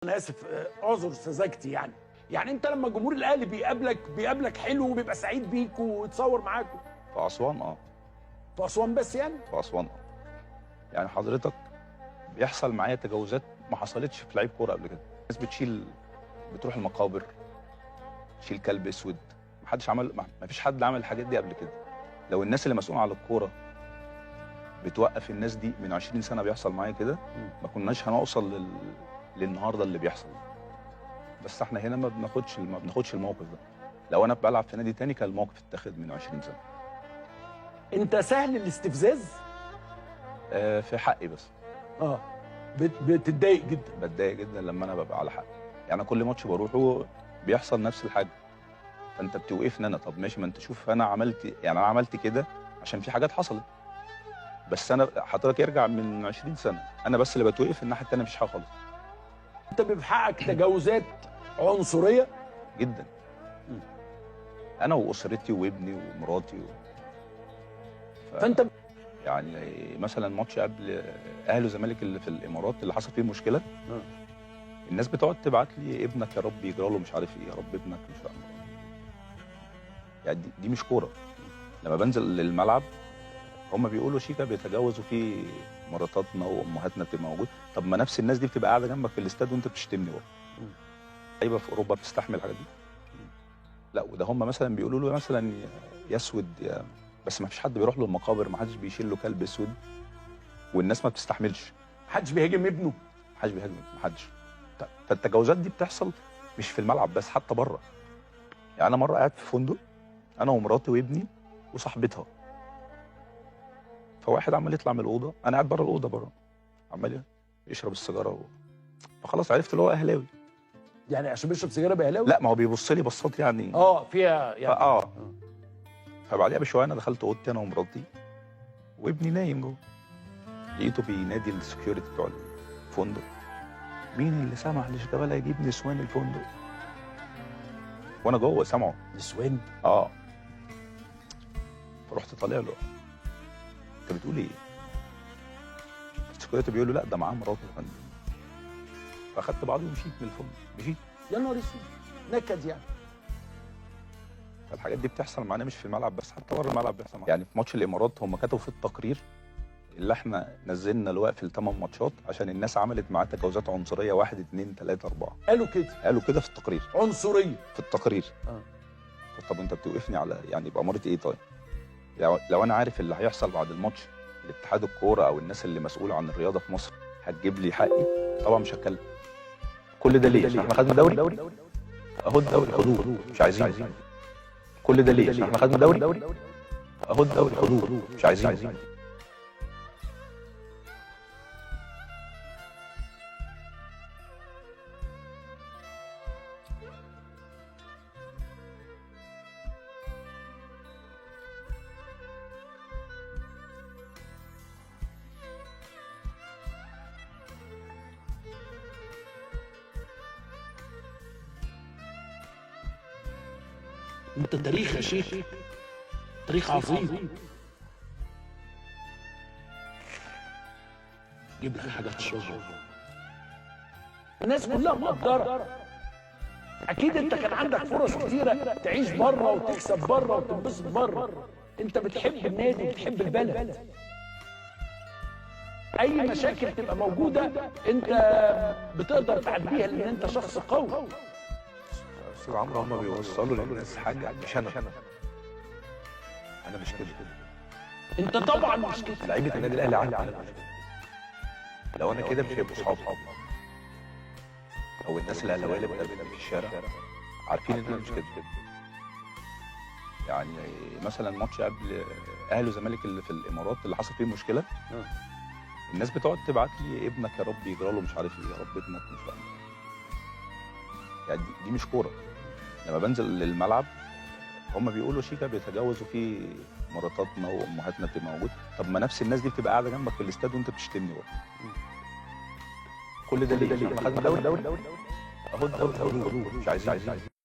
انا اسف، اعذر سذاجتي يعني انت لما جمهور الاهلي بيقابلك حلو وبيبقى سعيد بيك ويتصور معاكم في أسوان في اسوان بس يعني؟ في أسوان يعني حضرتك بيحصل معايا تجاوزات ما حصلتش في لعيب كوره قبل كده. الناس بتروح المقابر، تشيل كلب اسود. ما فيش حد عمل الحاجات دي قبل كده. لو الناس اللي مسؤوله على الكوره بتوقف الناس دي من 20 سنه بيحصل معايا كده، ما كناش هنوصل للنهارده اللي بيحصل. بس احنا هنا ما بناخدش الموقف ده. لو انا بلعب في نادي تاني كان الموقف اتاخد من 20 سنه. انت سهل الاستفزاز؟ في حقي بس. بتتضايق جدا؟ بتضايق جدا لما انا ببقى على حق. يعني انا كل ماتش بروحه بيحصل نفس الحاجه، فانت بتوقفني انا. طب ماشي، ما انت شوف انا عملت كده عشان في حاجات حصلت، بس انا حضرتك يرجع من 20 سنه، انا بس اللي بتوقف. الناحيه الثانيه مفيش حاجه خالص. انت بيبقى حقك تجاوزات عنصريه جدا. انا واسرتي وابني ومراتي فانت يعني مثلا ماتش قبل اهلي وزمالك اللي في الامارات اللي حصل فيه مشكله، الناس بتقعد تبعت لي ابنك يا رب يجرى له مش عارف ايه، يا رب ابنك مش عارف. يعني دي مش كوره. لما بنزل للملعب هم بيقولوا شيكا بيتجاوزوا فيه مراتاتنا وامهاتنا بتبقى موجود. طب ما نفس الناس دي بتبقى قاعده جنبك في الاستاد وانت بتشتمني برضه. لعيبه في اوروبا بتستحمل الحاجات دي؟ لا. وده هم مثلا بيقولوا له مثلا يسود بس ما فيش حد بيروح له المقابر، ما حدش بيشيل له كلب اسود، والناس ما بتستحملش. محدش بيهاجم ابنه؟ محدش بيهاجم، محدش. فالتجاوزات دي بتحصل مش في الملعب بس، حتى بره. يعني انا مره قاعد في فندق انا ومراتي وابني وصاحبتها، فواحد عمال يطلع من الاوضه، انا قاعد بره الاوضه بره عمال يشرب السيجاره فخلاص عرفت اللي هو اهلاوي. يعني عشان بيشرب سيجاره باهلاوي؟ لا، ما هو بيبص لي بصات يعني فيها يعني فبعديها بشويه انا دخلت اوضتي انا ومراتي وابني نايم جوه، لقيته بينادي السكيورتي بتوع الفندق: مين اللي سمح لشيكابالا يجيب نسوان الفندق؟ وانا جوه سامعه. نسوان؟ فرحت طالع له: انت بتقول ايه؟ السكيورتي بيقول له: لا ده معاه مراته يا فندم. فاخدت بعضي ومشيت من الفندق، مشيت. يا نهار اسود، نكد يعني. فالحاجات دي بتحصل معانا مش في الملعب بس، حتى بره الملعب بيحصل معانا. يعني في ماتش الامارات هم كتبوا في التقرير اللي احنا نزلنا الوقف ل8 ماتشات عشان الناس عملت معاه تجاوزات عنصريه 1 2 3 4. قالوا كده في التقرير. عنصريه في التقرير. طب انت بتوقفني على يعني بأمارة ايه؟ طيب لو انا عارف اللي هيحصل بعد الماتش، الاتحاد الكوره او الناس اللي مسؤوله عن الرياضه في مصر هتجيب لي حقي، طبعا مش هتكلم. كل ده ليه؟ عشان احنا خدنا دوري؟ اهو الدوري خدوه، مش عايزين. كل ده ليه؟ عشان احنا خدنا دوري؟ اهو الدوري خدوه، مش عايزين. انت تاريخ يا شيخ، تاريخ عظيم. جيب لك حاجه تشربها. الناس كلها مقدره. اكيد انت كان عندك فرص كتيره تعيش بره وتكسب بره وتنبسط بره. انت بتحب النادي وبتحب البلد. اي مشاكل تبقى موجوده انت بتقدر تعديها لان انت شخص قوي. استاذ عمرو، هم بيوصلوا للناس حاجه مش انا مش كده. انت طبعا مش كده. لعيبه النادي الاهلي عارفه لو انا كده مش هيبقوا صحابي، او الناس الاهلاويه اللي بتقابلني في الشارع عارفين ان انا مش كده. يعني مثلا ماتش قبل اهلي وزمالك اللي في الامارات اللي حصل فيه مشكله، الناس بتقعد تبعت لي: ابنك يا رب يجرى له مش عارف ايه، يا رب ابنك مش عارف ايه. يعني دي مش كوره. لما بنزل للملعب هم بيقولوا شيكا بيتجاوزوا فيه مراتاتنا وامهاتنا بتبقى موجود. طب ما نفس الناس دي بتبقى قاعده جنبك في الاستاد وانت بتشتمني برضه. كل ده ليه؟ احنا خدنا دوري؟ اهو الدوري خدوه، مش عايزين.